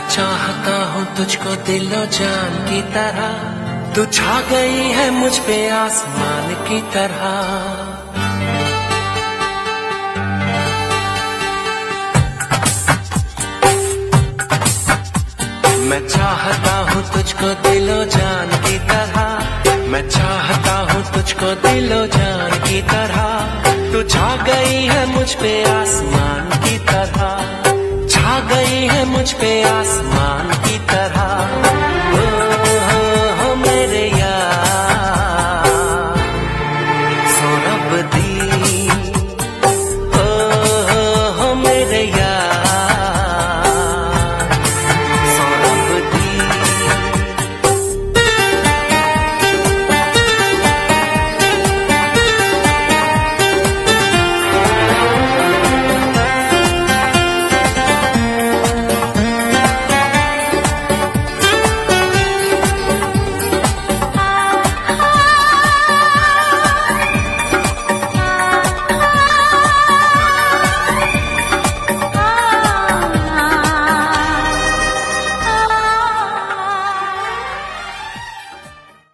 चाहता हूँ तुझको दिलो जान की तरह, तू छा गई है मुझ पे आसमान की तरह। मैं चाहता हूँ तुझको दिलो जान की तरह, मैं चाहता हूँ तुझको दिलो जान की तरह। तू छा गई है मुझ पे आसमान की तरह, छा गई है मुझ पे आसमान की तरह। हो मेरे यार सौरभ दी, हो मेरे यार